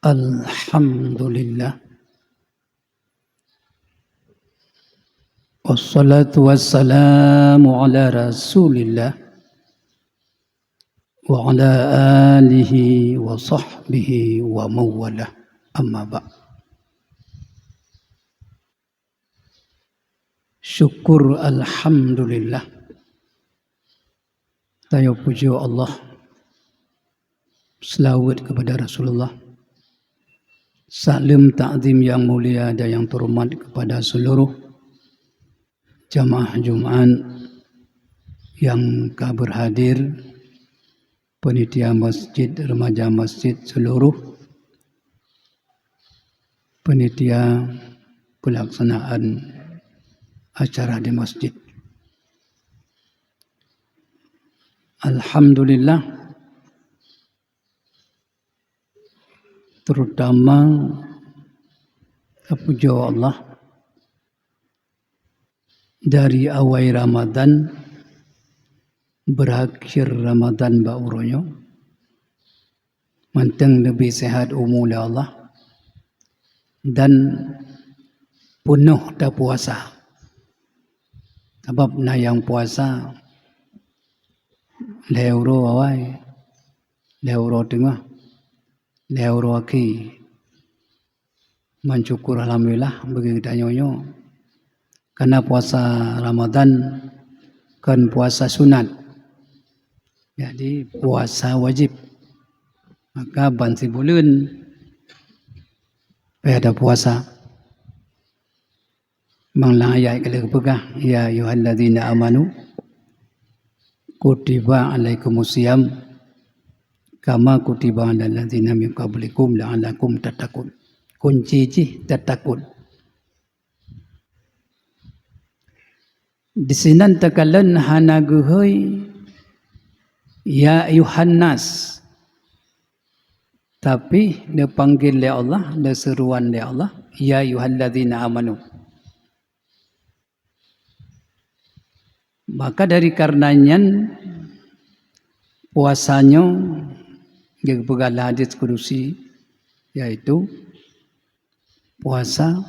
Alhamdulillah. Wassalatu wassalamu ala rasulillah wa ala alihi wa sahbihi wa mawalah, amma ba'. Syukur alhamdulillah. Saya puji Allah, selawat kepada Rasulullah, salam ta'zim yang mulia dan yang terhormat kepada seluruh jamaah Jumat yang berhadir, panitia masjid, remaja masjid, seluruh panitia pelaksanaan acara di masjid. Alhamdulillah, terutama puji Allah, dari awal Ramadan berakhir Ramadan bauronyo, manteng lebih sehat umur Allah dan penuh dah puasa. Sebab na yang puasa leuro awai, leuro tengah, leuro aki, mensyukur alhamdulillah bagi kita nyonyo. Karena puasa Ramadan kan puasa sunat, jadi puasa wajib. Maka bansi bulan ada puasa. Manglang ayat kalau pegah, ya ayyuhalladzina amanu kutiba alaikumusiyam kama kutiba alal ladzina min qablikum la'allakum tattaqun. Kunci tattaqun. Di sini takalan hana guhoi ya Yohanes, tapi dia panggil oleh Allah, dia seruan oleh Allah, ya ayyuhalladzina amanu. Maka dari karenanya puasanya dia bergalah hadis kudusi, yaitu puasa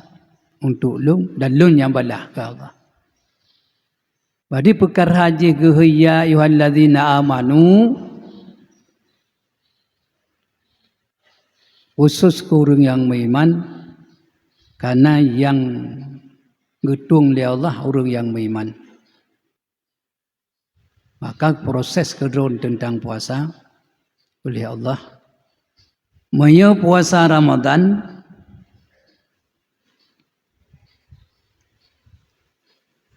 untuk lung dan lung yang balah ke Allah. Jadi perkara haji gehya ayyuhalladzina amanu khusus ke orang yang beriman, karena yang getung oleh Allah orang yang beriman. Maka proses kedron tentang puasa oleh Allah. Maya puasa Ramadan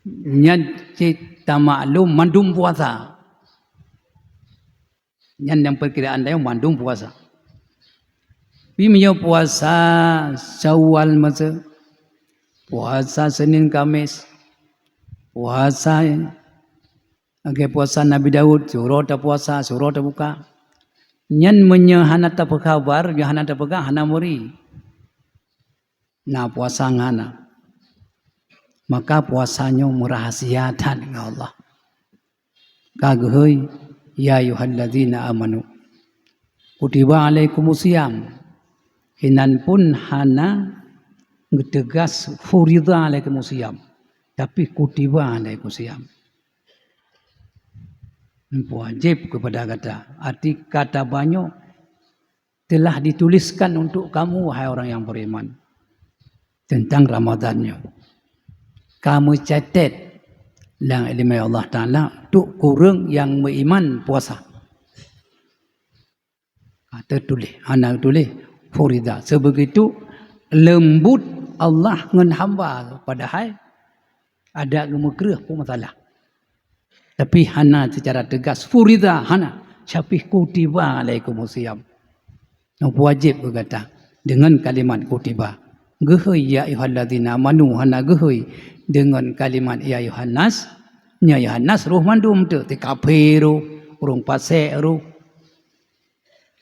nyat kita maklum mandum puasa. Yang perkiraan dia mandum puasa. Maya puasa Syawal masa, puasa Senin Kamis, puasa puasa Nabi Daud, suruh tak puasa, suruh tak buka. Nyan menyahana tak berkabar, jahana tak pegang, hana muri. Nah puasa ngana. Maka puasanya merahasiakan dengan Allah. Kaguhoi, ya ayyuhalladzina amanu kutiba alaikumusiyam. Hinan pun hana ngetegas furidha alaikumusiyam. Tapi kutiba alaikumusiyam. Wajib kepada kata. Arti kata banyak telah dituliskan untuk kamu, wahai orang yang beriman, tentang Ramadannya. Kamu catat dalam ilmu Allah Ta'ala untuk kurang yang beriman puasa. Kata tulis, anak tulis furida. Sebegitu lembut Allah dengan hamba, padahal ada gemekerah pun masalah. Tapi hana secara tegas furida hana syapih kutiba alaikumusiyam. Wajib berkata dengan kalimat kutiba. Gehoi ya ayyuhalladzina amanu hana gehoi dengan kalimat ya Yohanes. Ya Yohanes roh mandum tu te kafiru, urung pasek ru.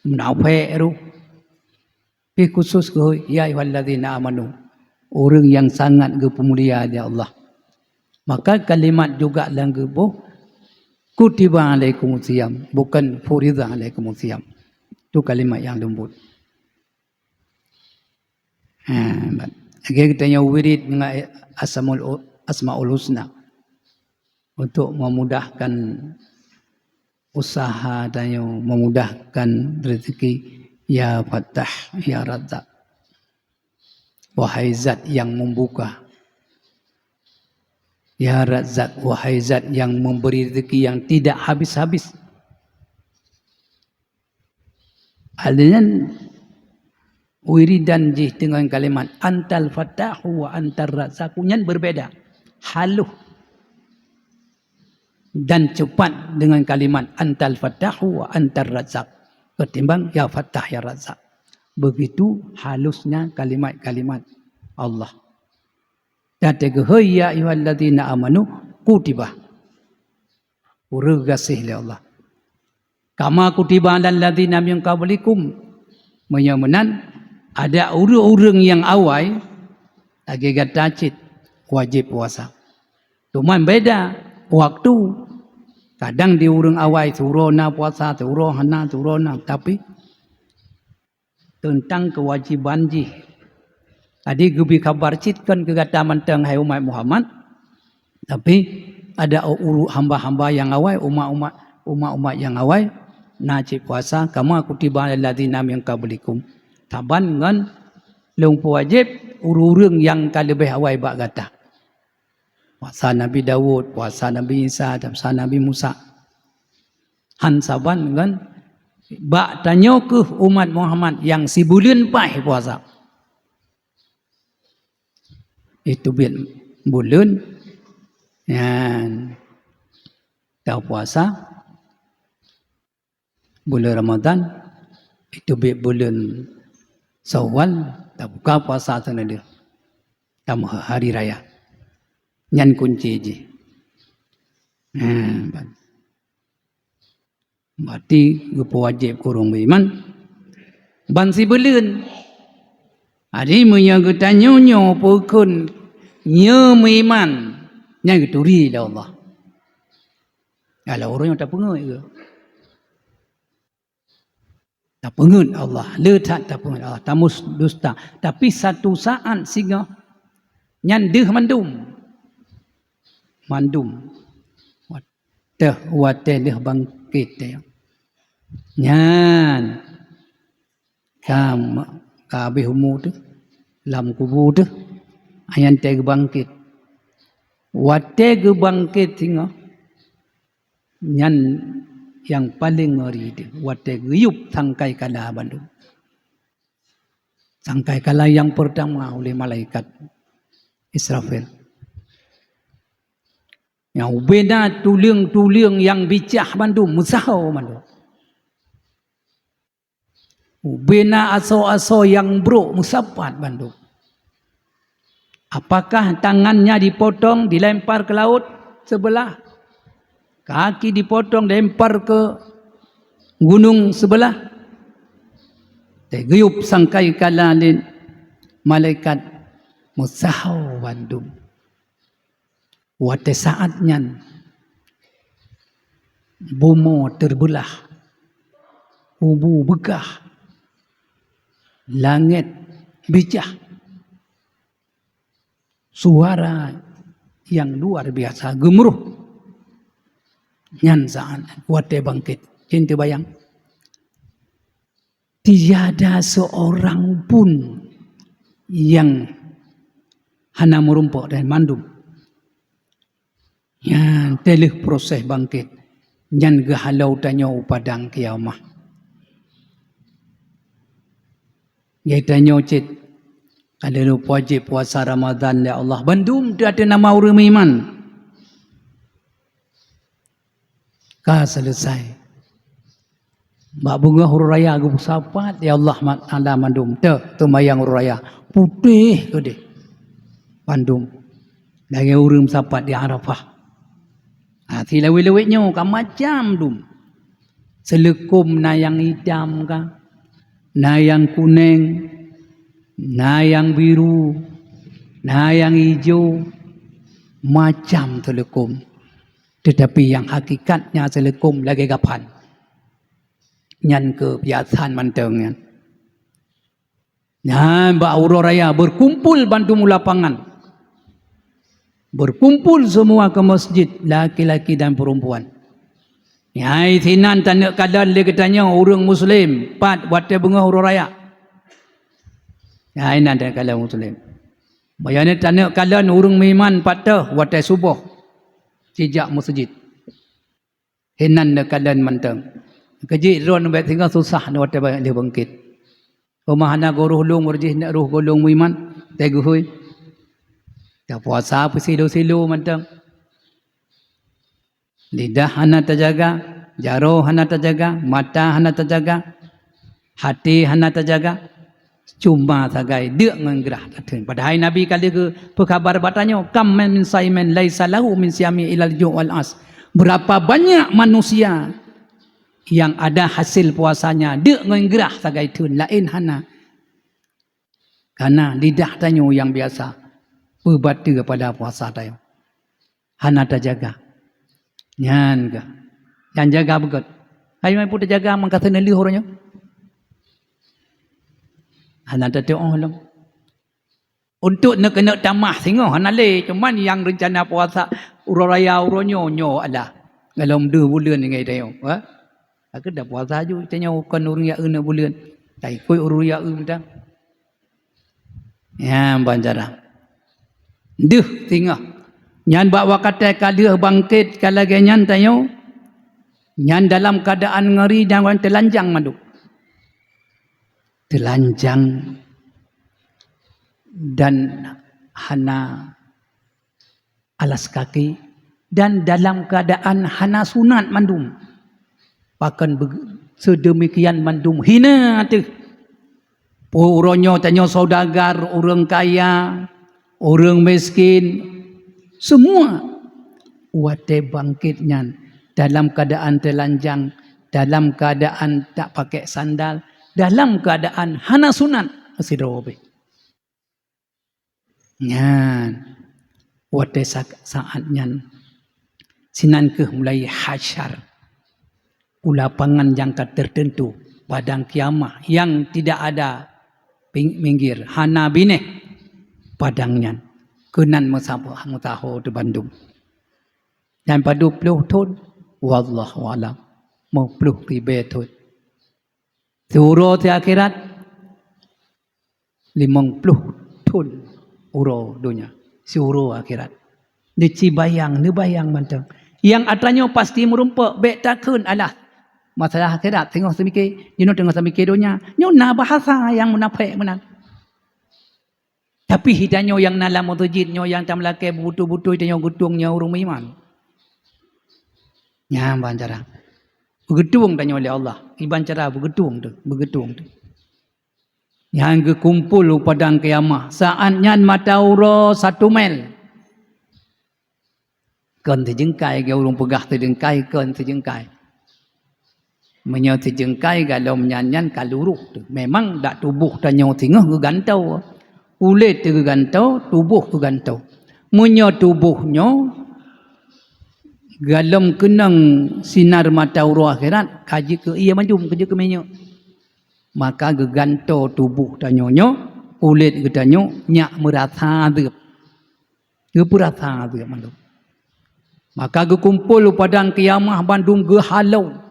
Munafik ru. Pi khusus gehoi ya ayyuhalladzina amanu. Orang yang sangat gepemulia dia Allah. Maka kalimat juga lang gebuh kutiba alaikumusiyam, bukan furiza alaikumusiyam. Itu kalimat yang lembut. Kita tanya wirid dengan Asmaul Husna untuk memudahkan usaha dan memudahkan rezeki. Ya Fattah, Ya Razzaq. Wahai Zat yang membuka. Ya Razzaq, wahai Zat yang memberi rezeki yang tidak habis-habis. Adanya wiridan jih dengan kalimat Antal Fattahu wa Antar Razzaqnya berbeda. Haluh dan cepat dengan kalimat Antal Fattahu wa Antar Razzaq ketimbang Ya Fattah, Ya Razzaq. Begitu halusnya kalimat-kalimat Allah. Kata ya ayyuhalladzina amanu kutibah. Urgasih oleh Allah. Kama kutiba alal ladzina min qablikum. Menyamanan ada orang-orang yang awal lagi gatacit wajib puasa. Cuma beda waktu. Kadang di orang awal turuna puasa, turuna tapi tentang kewajiban jih. Tadi gubi kabar citkan kegataman teng hai umat Muhammad. Tapi ada hamba-hamba yang awal, umat-umat yang awal najib puasa kama kutiba alal ladzina min qablikum. Taban dengan lumpu wajib urang yang kalebih awal bak gata. Puasa Nabi Dawud, puasa Nabi Isa, puasa Nabi Musa. Han saban dengan bak tanya ke umat Muhammad yang sebulan pai puasa. Itu bulan yang tahu puasa bulan Ramadan itu bulan Syawal tak buka puasa sana dia. Tamu hari raya. Nyan kunci je. Berarti wajib kurung beriman. Ban si belun. Adi menyaga tanyonyo pukun nya beriman. Nya geturi lah Allah. Kalau orang yang tak pengut ke? Tak pengut Allah. Letak tak pengut Allah. Tamus dusta. Tapi satu saat sehingga nyan deh mandum. Wateh deh bangkit dia. Nyan. Kabeh umur tu. Lam kubur tu. Ayan teh bangkit. Wateh bangkit sehingga. Nyan yang paling ngeri dia. Wateh geyup sangkai kala Bandung. Sangkai kala yang pertama oleh malaikat Israfil. Yang beda tuliang-tuliang yang bicah Bandung, musahau Bandung. Bena aso-aso yang bro, musapat Bandung. Apakah tangannya dipotong, dilempar ke laut sebelah? Kaki dipotong, dilempar ke gunung sebelah? Teguyup sangkai kalalin malaikat musahau Bandung. Wate saatnya bomo terbelah, kubu begah, langit bicah, suara yang luar biasa gemuruh. Nyan saat wate bangkit, cinta bayang. Tiada seorang pun yang hana merumpuk dan mandum. Yang telih proses bangkit. Yang gehalau tanya padang kiamah. Yang tanya cit. Ada lupa wajib puasa Ramadan ya Allah. Bandung dia ada nama orang iman. Kah selesai. Mak bunga huru raya aku sapat ya Allah ada mandum. Tu mayang huru raya. Putih ke dia. Bandung. Dari orang sapat di Arafah. Si lewit-lewitnya kan macam tu. Selekum na yang hitam kan. Na yang kuning. Na yang biru. Na yang hijau. Macam selekum. Tetapi yang hakikatnya selekum lagi kapan. Nyan kebiasaan mantengnya. Dan Ba'ura Raya berkumpul bantu lapangan. Berkumpul semua ke masjid, laki-laki dan perempuan. Nyai Sinan tanda kadan dia katanya orang Muslim, pat wate bunga Ba'ura Raya. Nyai nan tanda kadan Muslim. Bayane tanda kadan orang Miman patah wate subuh. Sejak masjid. Hinan tanda kadan mantang. Kejik ron bet tinggal susah wate dia bangkit. Pemahana guru hulung urjih nak ruh golong muiman teguhui. Tak puasa silu-silu mantang. Lidah hana terjaga, jaro hana terjaga, mata hana terjaga, hati hana terjaga. Cuma sagai dia ngengerah datang. Padahal Nabi kali ke perkhabar batanya, kam min saiman laisa lahu min siami ilal ju' wal as. Berapa banyak manusia yang ada hasil puasanya dia ngengerah sagai tun lain hana karena lidah tanyo yang biasa berbatu kepada puasa tayo hana terjaga nyan ke yang jaga begot hai mai pun terjaga mangkata neli hornya hana tertong long untuk nak kena tamah singo hana le cuman yang rencana puasa uraya uronyo nyo ada dalam 2 bulan ngai tayo aku dah puasa je tanya kan urang ya nak bulan tai koi urang ya macam ya banjara deh tinggal nyan bawa kata kadah bangkit kalau nyan tayo nyan dalam keadaan ngeri dan telanjang mandu telanjang dan hana alas kaki dan dalam keadaan hana sunat mandum bahkan sedemikian mandum hina tu puronyo tanyo saudagar orang kaya orang miskin semua wate bangkitnya dalam keadaan telanjang dalam keadaan tak pakai sandal dalam keadaan hana sunat masih robe nyan wate saatnya sinan ke mulai hasyar lapangan yang tertentu padang kiamah yang tidak ada minggir hana bineh padangnya kenan mesabah mutaho di Bandung dan pada 20 tahun wallahu alam mau 20 ribu tahun suruh di akhirat 50 tahun uro dunia suruh akhirat dici bayang mantang yang atanya pasti merumpak bek takun alah masalah akhirat tengok semikir you tengok semikir dunia you na bahasa yang munafik menang tapi hidanyo yang nalam masjid nyo yang tam laki butu-butu tanyo gutungnya urung iman nya bancara begetung tanyo oleh Allah iban cara begetung tu yang kumpul padang kiamah saatnya matauro 1 mil kan terjengkai ke urung pegah terjengkai kan terjengkai menyo terjengkai kalau menyanyan kaluruh tu memang dak tubuh tanyo tengah ke gantau kulit ke gantau tubuh ke gantau menyo tubuhnyo galam kenang sinar mata urang akhirat kaji ke ia majum kerja ke menyo maka gegantau tubuh tanyonyo kulit ke tanyo nyak merasa dep mandum maka kumpul padang kiamah Bandung ge halau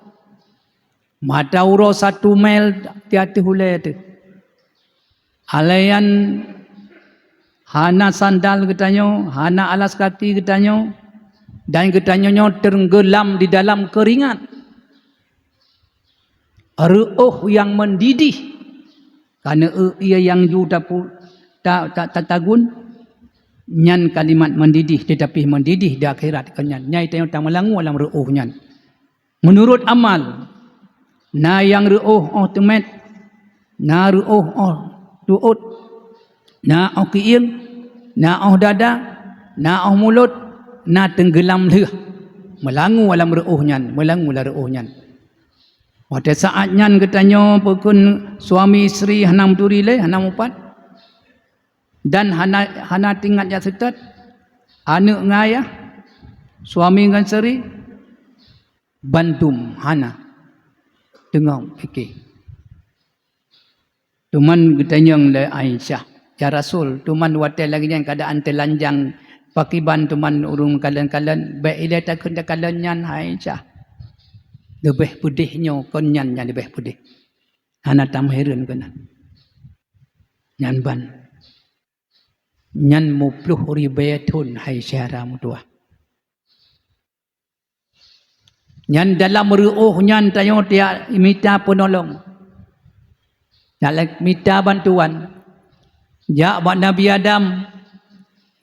mata uro 1 mil tiati hulai tu alayan hana sandal ketanyo hana alas kaki ketanyo dan ketanyo tenggelam di dalam keringat ruh yang mendidih karena ia yang juta tak tagun nyan kalimat mendidih tetapi mendidih di akhirat kenyan nyai tayo tamalangu alam ruh nyan menurut amal na yang ruh temet na ruh tuut na kiing na dada na mulut na tenggelam leh melangu alam ruh nyan melangu la ruh nyan pada saat nyan ketanyo pekun suami isteri hanam turile hanam upat dan hana tingkat ya setat anak ngayah suami ngan seri bantum hana tengok fikir Tuman getanyang le Aisyah. Ya Rasul, tuman watel lagi yang keadaan telanjang pakiban tuman urung kalian-kalian baik ile takun kalian nyan Aisyah. Lebih pedihnya kon nyan lebih pedih. Hana tamhirin kena. Nyan ban. Nyan mupluh ribayatun Aisyah ramutua. Nyan dalam ruuh nyan tayo dia minta penolong. Nak minta bantuan. Ya Nabi Adam,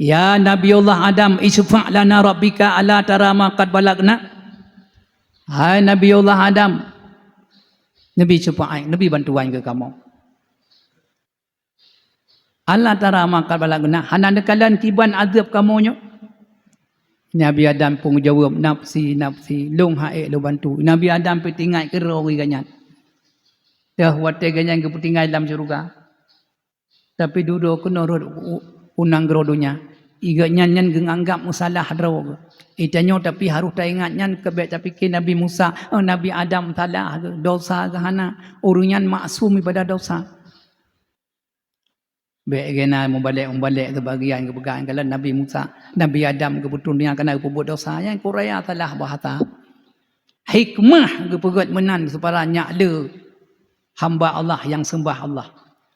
ya Nabiullah Adam, isfa' lana rabbika ala tara ma qad balagna. Hai Nabiullah Adam, Nabi syafaat, Nabi bantuan ke kamu. Ala tara ma qad balagna, hana dekalan kiban azab kamunya. Nabi Adam pun jawab, nafsi nafsi, long hae lo bantu. Nabi Adam petingai ke roh ganyan. Dah wate ganyan ke petingai dalam syurga. Tapi duduk kena unang gerodonya. Iga nyan genganggap musalah draw. Itanyo tapi harus tak ingat nyan kebek tapi ke Nabi Musa, Nabi Adam salah dosa gahana. Urunyan maksum daripada dosa. Bek gena membalik ke bagian ke pegang kalau Nabi Musa, Nabi Adam ke dunia kena berbuat dosa yang Korea salah bahasa. Hikmah ke pegat menan supaya nyakle hamba Allah yang sembah Allah.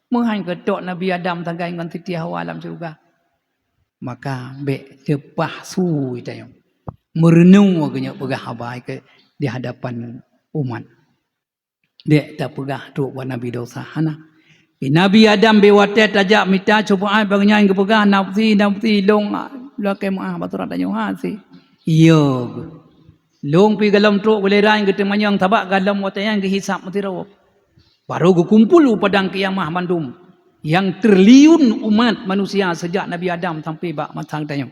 Menghang ketok Nabi Adam tanggai dengan titi hawa alam syurga. Maka bek lepah su itayong. Merenung agaknya pegah habai ke di hadapan umat. Dek tak pegah tu buat Nabi dosa. Hana. Nabi Adam bewate tajak minta cubaan baganya yang kepegah nafsi long lakai maah baturan tanya hasi. Iya. Long pi galam truk boleh rain ke temanyang tabak galam watayang ke hisap mati rawap. Baru kumpul padang kiamah mandum yang triliun umat manusia sejak Nabi Adam sampai bak matang tanya.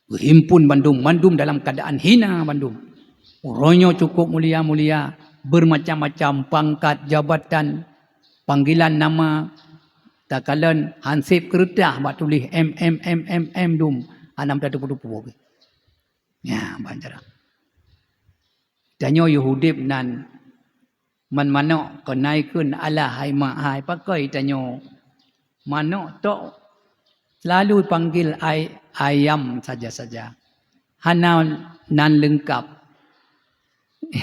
Berhimpun mandum dalam keadaan hina mandum. Orangnya cukup mulia-mulia, bermacam-macam pangkat, jabatan, panggilan nama, takalan hansip keretah bak tulis dum anam dah dupu-dupu. Ya, banjara. Tanya Yahudi nan man manok kenai kun ala hai ma hai pakai tanyo manok tok selalu panggil ayam saja-saja hana nan lengkap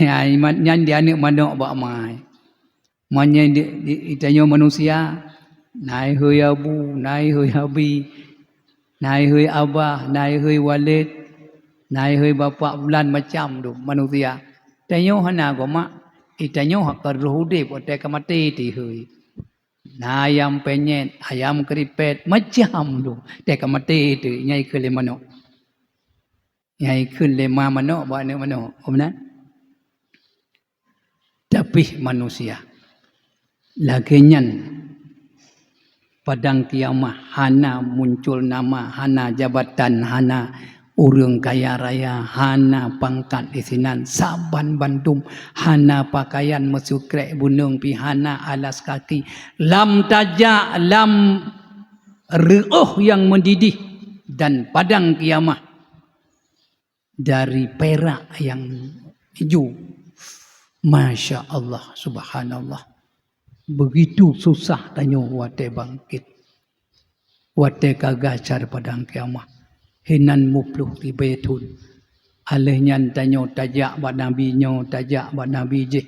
ai nyan dia ni manok bak mai manya tanyo manusia nai hui abu nai hui abi nai hui abah nai hui walid nai hui bapa bulan macam tu manusia tanyo hana goma itanyo hakar ruhudip otak mati ti hui. Na ayam penyet, ayam keripet macam tu. Tek mati tu nyai ke le manok. Nyai ke le manok ba ne manok. Benar? Tapi manusia lagenyan padang kiamah hana muncul nama, hana jabatan, hana urang kaya raya, hana pangkat isinan, saban bandum, hana pakaian mesukrek bunung pi, hana alas kaki, lam tajak, lam reuh yang mendidih dan padang kiamah dari perak yang hijau. Masya Allah, subhanallah. Begitu susah tanya wate bangkit, wate kagacar padang kiamah. Hinan mupluh di betun. Alehnya tanyo tajak buat Nabi nyo, tajak buat Nabi je.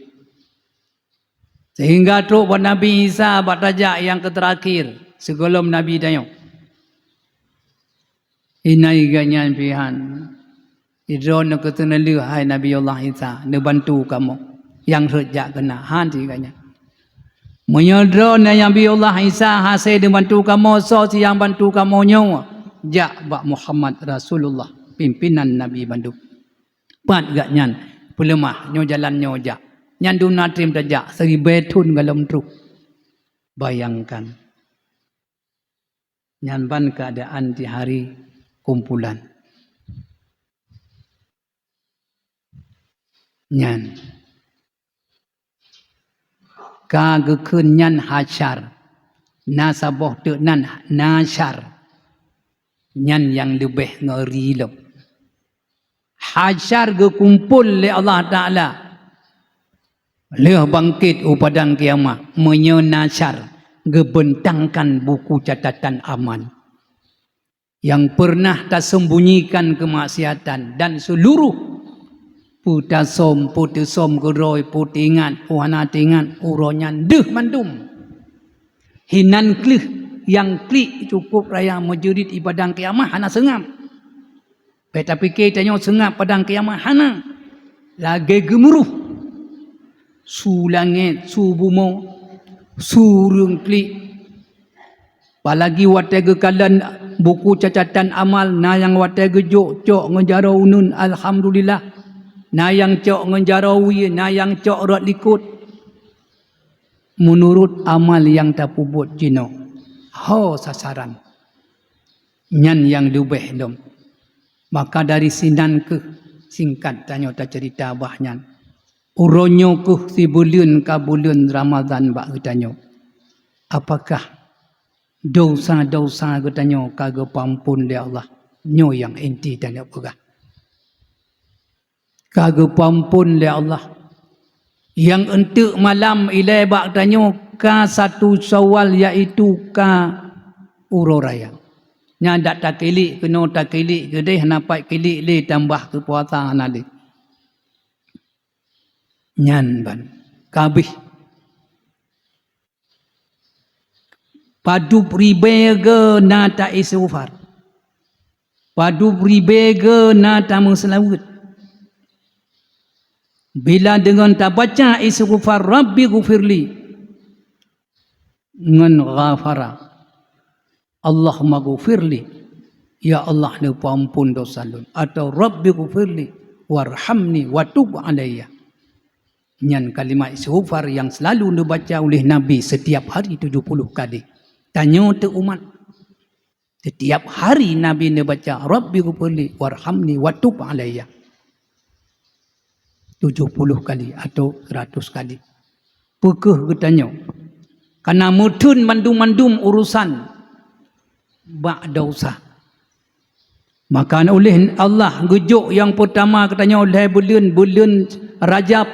Sehingga tu buat Nabi Isa buat tajak yang terakhir sebelum Nabi tanyo. Inai ganyan pihan. Idron ke tenelu hai Nabi Allah Isa, ne bantu kamu yang sejak kena hanti ganyan. Menyodron yang Nabi Allah Isa hasil dia bantu kamu, so yang bantu kamu nyo. Jak bak Muhammad Rasulullah pimpinan Nabi Bandung. Pat gak nyan pelemah nyo jalan nyo jak. Nyan duna trim tajak seri betun galam truk. Bayangkan. Nyan ban keadaan di hari kumpulan. Nyan. Kagekun nyan hasyar. Nasaboh tu nan nasyar. Nyan yang lebih ngeri lep. Hasyar ke kumpul oleh Allah Ta'ala. Leh bangkit padang kiamat. Menyenasyar. gebentangkan buku catatan amal yang pernah tak sembunyikan kemaksiatan dan seluruh putasom geroi putingan puana tingan uronyan deh mandum hinan klih yang klik cukup raya majurit ibadah kiamah hana sengap tapi kitanya sengap padang kiamah hana lagi gemuruh su langit su bumo surung klik apalagi watega kalan buku catatan amal na yang watega cok ngejara unun alhamdulillah na yang cok ngejara wi na yang cok rat likut menurut amal yang tak pubut jino ho sasaran nyan yang lebih dom maka dari sinan ke singkat tanya tak cerita bahnya uronyo ke si bulan ka bulan Ramadan bak tanya apakah dosa-dosa katanya kagak pampun dia Allah nyo yang enti tanya pegah kagak pampun dia Allah yang entuk malam ilai bak tanya ka satu Syawal iaitu ka uroraya nya dak takilik kena takilik gedeh napai kilik le tambah ke puasa nali nyan ban kabih padu pribege na ta istighfar padu pribege na ta selawat bila dengan tak baca istighfar rabbi ghufirli ngan ghafara Allahumma ghufirli ya Allah ni ampun dosa lun atau rabbi ghufirli warhamni wa tub alayya nyan kalimat istighfar yang selalu dibaca oleh Nabi setiap hari 70 kali tanya tu umat setiap hari Nabi ni baca Rabbi ghufirli warhamni wa tub alayya 70 kali atau 100 kali pekeh katanya karena mudun mandum-mandum urusan bak dosa maka oleh Allah gujuk yang pertama katanya oleh bulan Rajab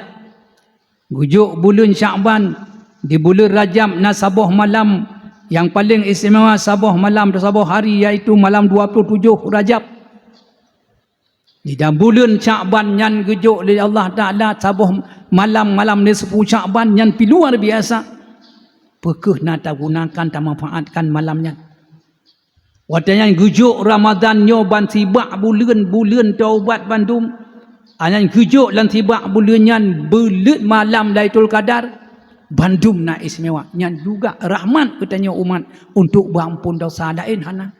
gujuk bulan Sya'ban di bulan Rajab nasabah malam yang paling istimewa sabah malam dan sabah hari iaitu malam 27 Rajab. Di dalam bulan Sya'ban yang gejuk oleh Allah Ta'ala sabah malam-malam ni 10 Sya'ban yang luar biasa. Pekeh nak tak gunakan tak manfaatkan malamnya. Wadanya gejuk Ramadan nyo ban sibak bulan taubat bandum. Yang gejuk lan sibak bulan yang belut malam Lailatul Qadar. Bandum nak istimewa yang juga rahmat katanya umat untuk berampun dosa lain hana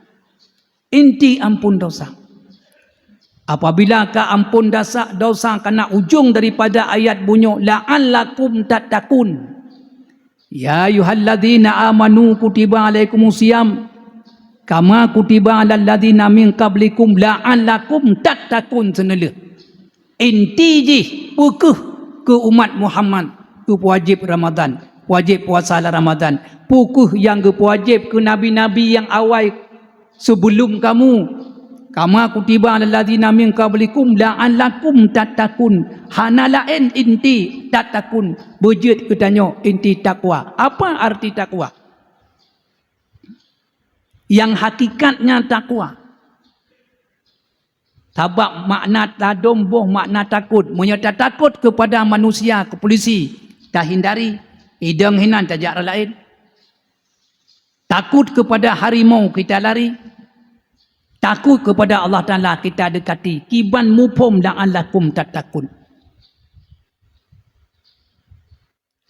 inti ampun dosa apabila ka ampun dosa kena ujung daripada ayat bunyi la'allakum tattaqun ya ayyuhalladzina amanu kutiba alaikumusiyam kama kutiba alal ladzina min qablikum la'allakum tattaqun senela inti je pekeh ke umat Muhammad tu wajib Ramadan, wajib puasa Ramadan. Pukuh yang wajib ke nabi-nabi yang awal sebelum kamu. Kama kutiba alal ladzina min qablikum la'allakum tattaqun. Hana lain inti tattaqun. Bejut katanya inti takwa. Apa arti takwa? Yang hakikatnya takwa. Sebab makna tadomboh makna takut. Menyata takut kepada manusia, ke polisi. Tak hindari hidang hinan tajak lain takut kepada harimau kita lari takut kepada Allah Ta'ala kita dekati kiban mupum la'allakum tattaqun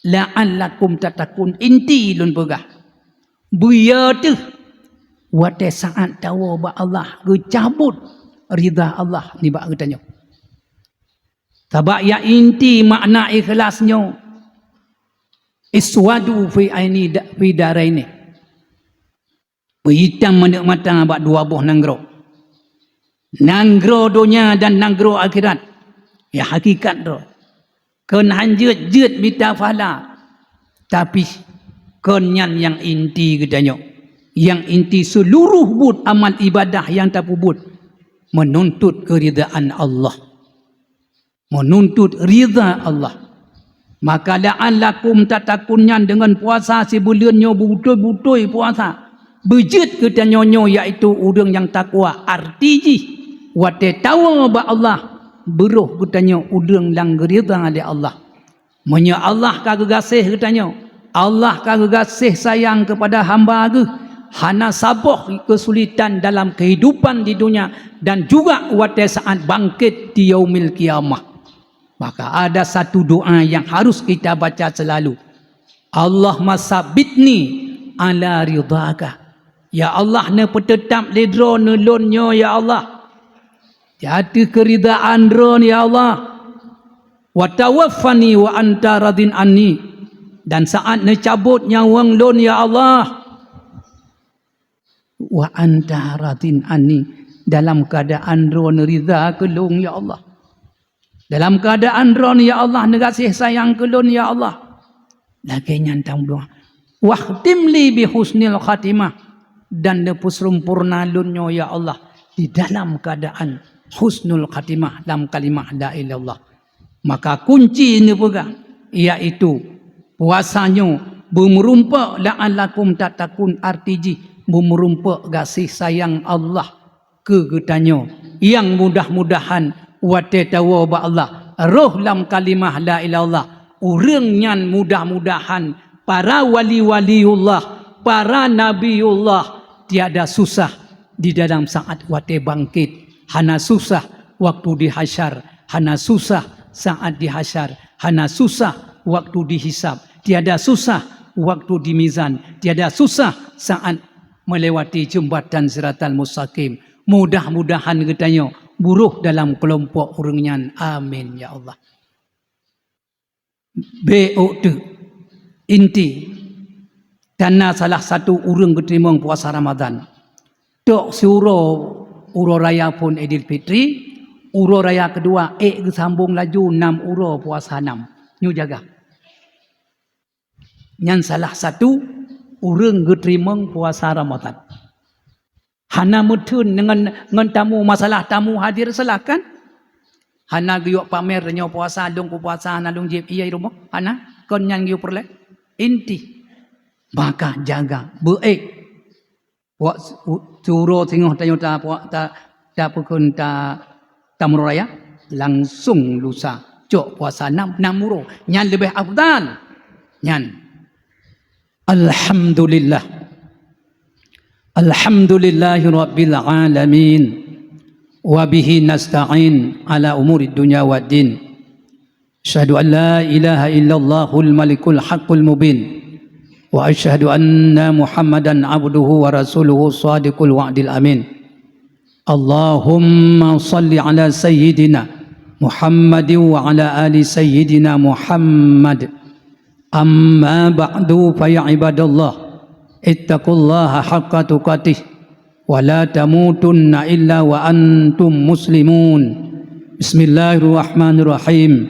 la'allakum tattaqun inti lun pegah buya tu wate saat tahu ba Allah gecabut ridha Allah ni bak katanya sebab ya inti makna ikhlasnya iswadu fi aini fi daraini hitam mana mata bak dua buah nanggro dunia dan nanggro akhirat ya hakikat do ken hanjut jut bita fala tapi kenyan yang inti gedanya yang inti seluruh bud amal ibadah yang tak pubut menuntut keridaan Allah menuntut ridha Allah Maka la'allakum tatakunyan dengan puasa sebulannya betul-betul puasa. Bejit kita nyonyo iaitu urang yang takwa. Arti wate tawa ba Allah. Beruh katanya urang yang gerida oleh Allah. Menya Allah kagak gasih katanya. Allah kagak gasih sayang kepada hamba ke. Hana saboh kesulitan dalam kehidupan di dunia. Dan juga wate saat bangkit di yaumil kiamah. Maka ada satu doa yang harus kita baca selalu. Allahumma sabitni ala ridhaka. Ya Allah, ne petetap ledro ne lonyo ya Allah. Jadi keridaan ron ya Allah. Wa tawaffani wa anta radin anni. Dan saat ne cabut nyawang lon ya Allah. Wa anta radin anni. Dalam keadaan ron ridha kelung ya Allah. Dalam keadaan ron ya Allah, negasih sayang kelun ya Allah. Lagi nyantang doa. Wahtim li bi husnil khatimah. Dan nepus sempurna lunyo ya Allah. Di dalam keadaan husnul khatimah dalam kalimah la ilallah. Maka kunci ini juga iaitu puasanya bumerumpa la'allakum tatakun artiji. Bumerumpa kasih sayang Allah ke getanyo. Yang mudah-mudahan wate tawa ba Allah roh lam kalimah la ilallah urang nyan mudah-mudahan para wali-waliullah para nabiullah tiada susah di dalam saat wate bangkit, hana susah waktu di hasyar, hana susah saat di hasyar, hana susah waktu dihisab, tiada susah waktu di mizan, tiada susah saat melewati jembatan siratal mustaqim. Mudah-mudahan katanya buruh dalam kelompok orangnya. Amin ya Allah. B.O.T. Inti karena salah satu orang keterima puasa Ramadan. Tok uro raya pun Idul Fitri, uro raya kedua sambung laju 6 uro puasa 6. Nyu jaga. Yang salah satu orang keterima puasa Ramadan. Hana mutun dengan tamu masalah tamu hadir silakan. Hana guyok pamer nyo puasa long ku puasa hana long jeb iya rumah. Hana kon yang yu perle inti. Maka jaga baik. Puak curo tengok tayo ta puak ta pukun ta tamuraya langsung lusa cok puasa 6 uro. Nyan lebih afdal. Nyan. Alhamdulillah. Alhamdulillahi Rabbil Alamin. Wabihi nasta'in ala umuri dunya wa din. Asyhadu an la ilaha illallahul malikul haqqul mubin. Wa asyhadu anna Muhammadan abduhu wa rasuluhu sadiqul wa'dil amin. Allahumma salli ala sayyidina Muhammadin wa ala ali sayyidina Muhammad. Amma ba'du fa ya ibadallah. Ittaqullaha haqqa tuqatih wa la tamutunna illa wa antum muslimun. Bismillahirrahmanirrahim.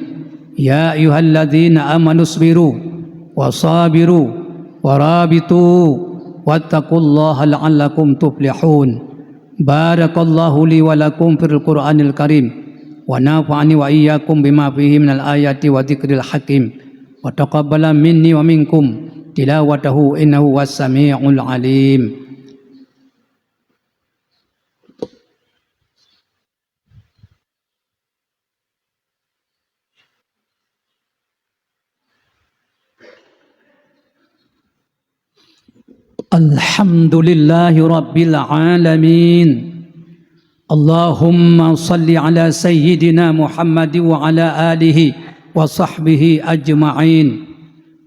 Ya ayyuhalladzina amanu sabiru wa sabiru wa rabitu wattaqullaha la'allakum tuflihun. Barakallahu li wa lakum fil Qur'anil Karim wa nafa'ani wa iyyakum bima fihi minal ayati wa dzikril hakim wa taqabbala minni wa minkum tilawatahu innahu was-sami'ul alim. Alhamdulillahi Rabbil Alamin. Allahumma salli ala sayyidina Muhammad wa ala alihi wa sahbihi ajma'in.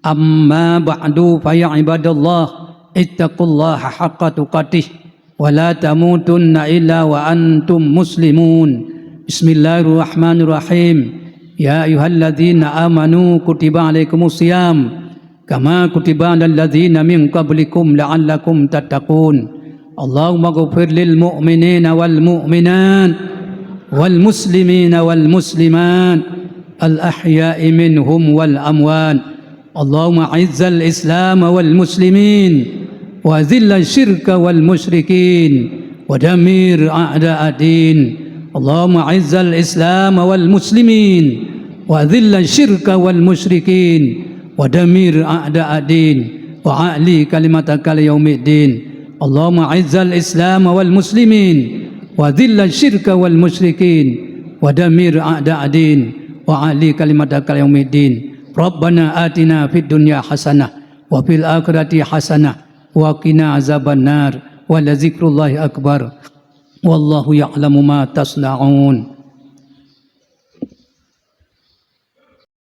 Amma ba'du fa ya ibadallah ittaqullaha haqqa tuqatih wa la tamutunna illa wa antum muslimun. Bismillahirrahmanirrahim. Ya ayyuhalladzina amanu kutiba alaikumus shiyam kama kutiba alal ladzina min qablikum la'allakum tattaqun. Allahumma ighfir lil mu'minina wal mu'minat wal muslimina wal muslimat al ahya'i minhum wal amwat. Allahumma izzal islam wal muslimin wa zillal syirka wal musyrikin wa damir a'da'ad din. Allahumma izzal islam wal muslimin وأذل الشرك والمشركين ودمر أعداء الدين وأعلي كلمتك ليوم الدين اللهم أعز الإسلام والمسلمين وذل الشرك والمشركين ودمر أعداء الدين وأعلي كلمتك ليوم الدين ربنا آتنا في الدنيا حسنة وفي الآخرة حسنة وقنا عذاب النار ولذكر الله أكبر والله يعلم ما تصنعون